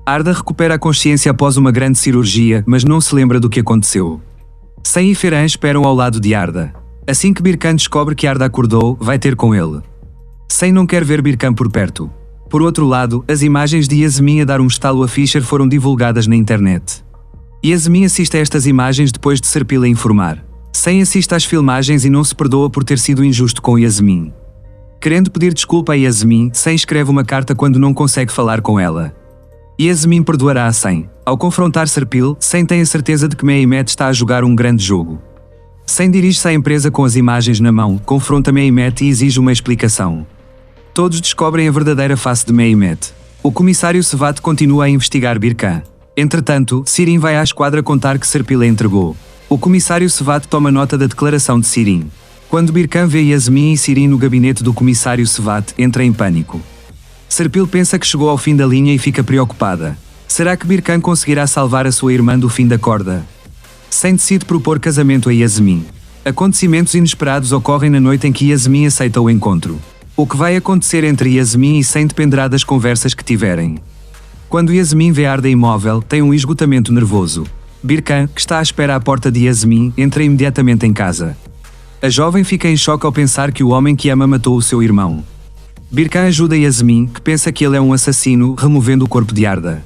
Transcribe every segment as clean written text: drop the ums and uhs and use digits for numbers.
Arda recupera a consciência após uma grande cirurgia, mas não se lembra do que aconteceu. Sen e Ferhan esperam ao lado de Arda. Assim que Birkan descobre que Arda acordou, vai ter com ele. Sen não quer ver Birkan por perto. Por outro lado, as imagens de Yasmin a dar um estalo a Fischer foram divulgadas na internet. Yasmin assiste a estas imagens depois de Serpil a informar. Sen assiste às filmagens e não se perdoa por ter sido injusto com Yasmin. Querendo pedir desculpa a Yasmin, Sen escreve uma carta quando não consegue falar com ela. Yasmin perdoará a Sen. Ao confrontar Serpil, Sen tem a certeza de que Mehmet está a jogar um grande jogo. Sen dirige-se à empresa com as imagens na mão, confronta Mehmet e exige uma explicação. Todos descobrem a verdadeira face de Mehmet. O comissário Sevat continua a investigar Birkan. Entretanto, Sirin vai à esquadra contar que Serpil a entregou. O comissário Sevat toma nota da declaração de Sirin. Quando Birkan vê Yasmin e Sirin no gabinete do comissário Sevat, entra em pânico. Serpil pensa que chegou ao fim da linha e fica preocupada. Será que Birkan conseguirá salvar a sua irmã do fim da corda? Sen decide propor casamento a Yasmin. Acontecimentos inesperados ocorrem na noite em que Yasmin aceita o encontro. O que vai acontecer entre Yasmin e Sen dependerá das conversas que tiverem. Quando Yasmin vê Arda imóvel, tem um esgotamento nervoso. Birkan, que está à espera à porta de Yasmin, entra imediatamente em casa. A jovem fica em choque ao pensar que o homem que ama matou o seu irmão. Birkan ajuda Yasmin, que pensa que ele é um assassino, removendo o corpo de Arda.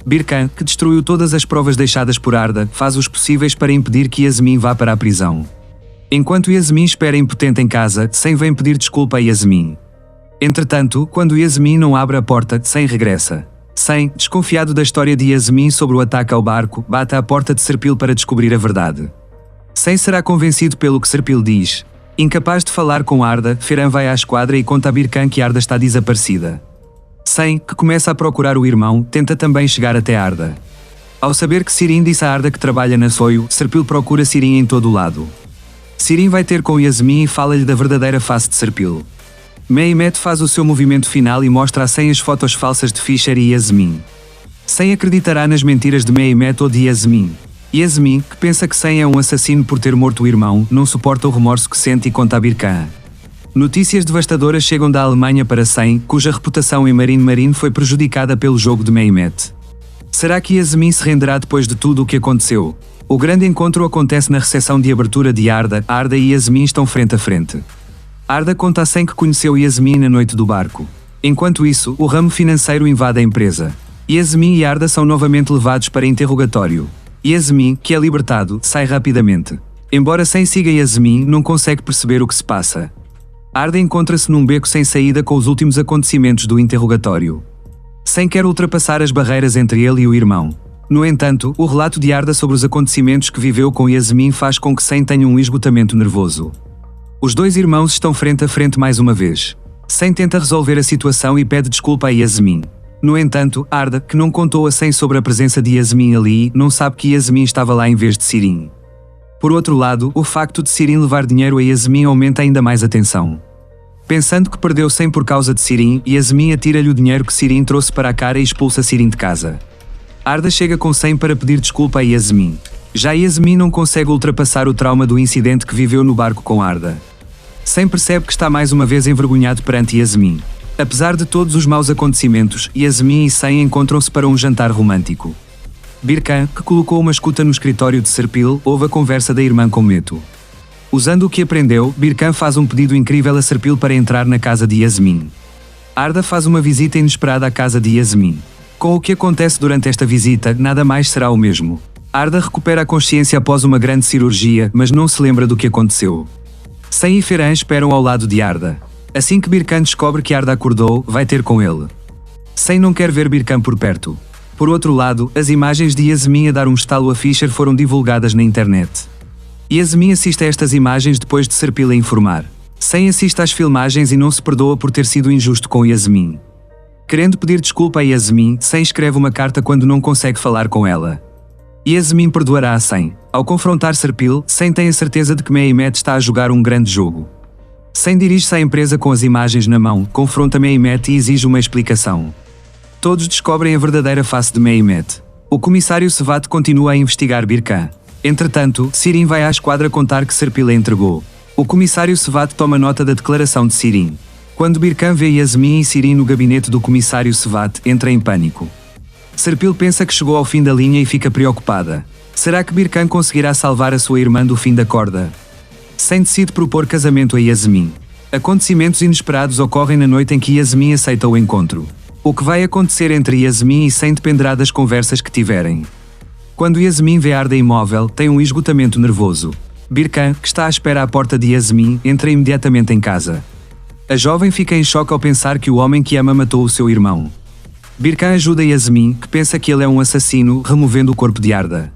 Birkan, que destruiu todas as provas deixadas por Arda, faz os possíveis para impedir que Yasmin vá para a prisão. Enquanto Yasmin espera impotente em casa, Sen vem pedir desculpa a Yasmin. Entretanto, quando Yasmin não abre a porta, Sen regressa. Sen, desconfiado da história de Yasmin sobre o ataque ao barco, bate à porta de Serpil para descobrir a verdade. Sen será convencido pelo que Serpil diz. Incapaz de falar com Arda, Ferhan vai à esquadra e conta a Birkan que Arda está desaparecida. Sen, que começa a procurar o irmão, tenta também chegar até Arda. Ao saber que Sirin disse a Arda que trabalha na Soio, Serpil procura Sirin em todo o lado. Sirin vai ter com Yasmin e fala-lhe da verdadeira face de Serpil. Mehmet faz o seu movimento final e mostra a Sen as fotos falsas de Fischer e Yasmin. Sen acreditará nas mentiras de Mehmet ou de Yasmin. Yasmin, que pensa que Sen é um assassino por ter morto o irmão, não suporta o remorso que sente e conta a Birkan. Notícias devastadoras chegam da Alemanha para Sen, cuja reputação em Marine foi prejudicada pelo jogo de Mehmet. Será que Yasmin se renderá depois de tudo o que aconteceu? O grande encontro acontece na recepção de abertura de Arda. Arda e Yasmin estão frente a frente. Arda conta a Sen que conheceu Yasmin na noite do barco. Enquanto isso, o ramo financeiro invade a empresa. Yasmin e Arda são novamente levados para interrogatório. Yasmin, que é libertado, sai rapidamente. Embora Sen siga Yasmin, não consegue perceber o que se passa. Arda encontra-se num beco sem saída com os últimos acontecimentos do interrogatório. Sen quer ultrapassar as barreiras entre ele e o irmão. No entanto, o relato de Arda sobre os acontecimentos que viveu com Yasmin faz com que Sen tenha um esgotamento nervoso. Os dois irmãos estão frente a frente mais uma vez. Sen tenta resolver a situação e pede desculpa a Yasmin. No entanto, Arda, que não contou a Sen sobre a presença de Yasmin ali, não sabe que Yasmin estava lá em vez de Sirin. Por outro lado, o facto de Sirin levar dinheiro a Yasmin aumenta ainda mais a tensão. Pensando que perdeu Sen por causa de Sirin, Yasmin atira-lhe o dinheiro que Sirin trouxe para a cara e expulsa Sirin de casa. Arda chega com Sen para pedir desculpa a Yasmin. Já Yasmin não consegue ultrapassar o trauma do incidente que viveu no barco com Arda. Sen percebe que está mais uma vez envergonhado perante Yasmin. Apesar de todos os maus acontecimentos, Yasmin e Sen encontram-se para um jantar romântico. Birkan, que colocou uma escuta no escritório de Serpil, ouve a conversa da irmã com Meto. Usando o que aprendeu, Birkan faz um pedido incrível a Serpil para entrar na casa de Yasmin. Arda faz uma visita inesperada à casa de Yasmin. Com o que acontece durante esta visita, nada mais será o mesmo. Arda recupera a consciência após uma grande cirurgia, mas não se lembra do que aconteceu. Sen e Ferhan esperam ao lado de Arda. Assim que Birkan descobre que Arda acordou, vai ter com ele. Sen não quer ver Birkan por perto. Por outro lado, as imagens de Yasmin a dar um estalo a Fischer foram divulgadas na internet. Yasmin assiste a estas imagens depois de Serpil a informar. Sen assiste às filmagens e não se perdoa por ter sido injusto com Yasmin. Querendo pedir desculpa a Yasmin, Sen escreve uma carta quando não consegue falar com ela. Yasmin perdoará a Sen. Ao confrontar Serpil, Sen tem a certeza de que Mehmet está a jogar um grande jogo. Sen dirige-se à empresa com as imagens na mão, confronta Mehmet e exige uma explicação. Todos descobrem a verdadeira face de Mehmet. O comissário Sevat continua a investigar Birkan. Entretanto, Sirin vai à esquadra contar que Serpil a entregou. O comissário Sevat toma nota da declaração de Sirin. Quando Birkan vê Yasmin e Sirin no gabinete do comissário Sevat, entra em pânico. Serpil pensa que chegou ao fim da linha e fica preocupada. Será que Birkan conseguirá salvar a sua irmã do fim da corda? Sem decide propor casamento a Yasmin. Acontecimentos inesperados ocorrem na noite em que Yasmin aceita o encontro. O que vai acontecer entre Yasmin e Sem dependerá das conversas que tiverem. Quando Yasmin vê Arda imóvel, tem um esgotamento nervoso. Birkan, que está à espera à porta de Yasmin, entra imediatamente em casa. A jovem fica em choque ao pensar que o homem que ama matou o seu irmão. Birkan ajuda Yasmin, que pensa que ele é um assassino, removendo o corpo de Arda.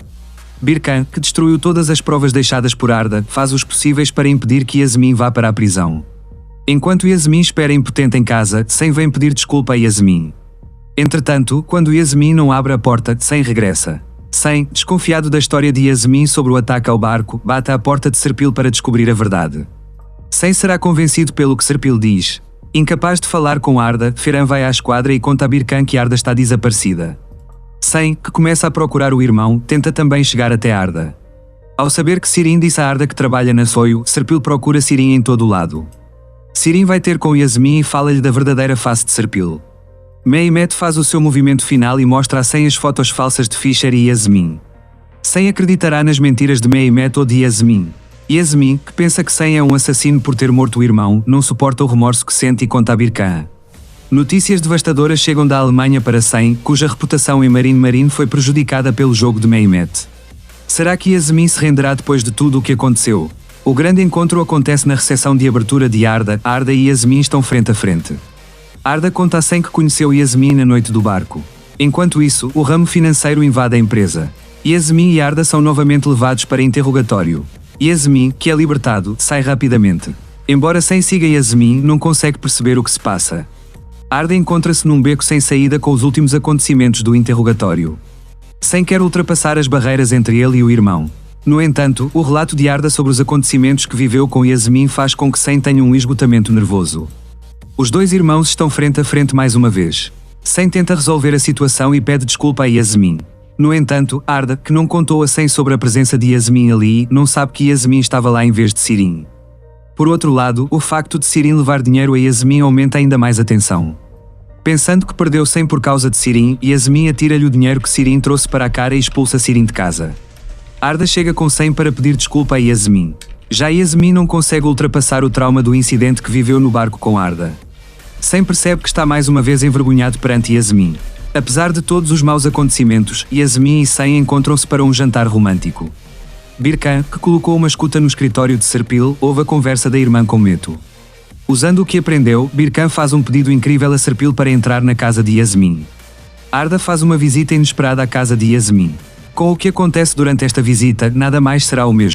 Birkan, que destruiu todas as provas deixadas por Arda, faz os possíveis para impedir que Yasmin vá para a prisão. Enquanto Yasmin espera impotente em casa, Sem vem pedir desculpa a Yasmin. Entretanto, quando Yasmin não abre a porta, Sem regressa. Sem, desconfiado da história de Yasmin sobre o ataque ao barco, bate à porta de Serpil para descobrir a verdade. Sem será convencido pelo que Serpil diz. Incapaz de falar com Arda, Feran vai à esquadra e conta a Birkan que Arda está desaparecida. Sem, que começa a procurar o irmão, tenta também chegar até Arda. Ao saber que Sirin disse a Arda que trabalha na Soio, Serpil procura Sirin em todo o lado. Sirin vai ter com Yasmin e fala-lhe da verdadeira face de Serpil. Mehmet faz o seu movimento final e mostra a Sem as fotos falsas de Fischer e Yasmin. Sem acreditará nas mentiras de Mehmet ou de Yasmin. Yasmin, que pensa que Sem é um assassino por ter morto o irmão, não suporta o remorso que sente e conta a Birkan. Notícias devastadoras chegam da Alemanha para Sem, cuja reputação em Marine foi prejudicada pelo jogo de Mehmet. Será que Yasmin se renderá depois de tudo o que aconteceu? O grande encontro acontece na recepção de abertura de Arda. Arda e Yasmin estão frente a frente. Arda conta a Sem que conheceu Yasmin na noite do barco. Enquanto isso, o ramo financeiro invade a empresa. Yasmin e Arda são novamente levados para interrogatório. Yasmin, que é libertado, sai rapidamente. Embora Sem siga Yasmin, não consegue perceber o que se passa. Arda encontra-se num beco sem saída com os últimos acontecimentos do interrogatório. Sem quer ultrapassar as barreiras entre ele e o irmão. No entanto, o relato de Arda sobre os acontecimentos que viveu com Yasmin faz com que Sem tenha um esgotamento nervoso. Os dois irmãos estão frente a frente mais uma vez. Sem tenta resolver a situação e pede desculpa a Yasmin. No entanto, Arda, que não contou a Sem sobre a presença de Yasmin ali, não sabe que Yasmin estava lá em vez de Sirin. Por outro lado, o facto de Sirin levar dinheiro a Yasmin aumenta ainda mais a tensão. Pensando que perdeu Sem por causa de Sirin, Yasmin atira-lhe o dinheiro que Sirin trouxe para a cara e expulsa Sirin de casa. Arda chega com Sem para pedir desculpa a Yasmin. Já Yasmin não consegue ultrapassar o trauma do incidente que viveu no barco com Arda. Sem percebe que está mais uma vez envergonhado perante Yasmin. Apesar de todos os maus acontecimentos, Yasmin e Sem encontram-se para um jantar romântico. Birkan, que colocou uma escuta no escritório de Serpil, ouve a conversa da irmã com Meto. Usando o que aprendeu, Birkan faz um pedido incrível a Serpil para entrar na casa de Yasmin. Arda faz uma visita inesperada à casa de Yasmin. Com o que acontece durante esta visita, nada mais será o mesmo.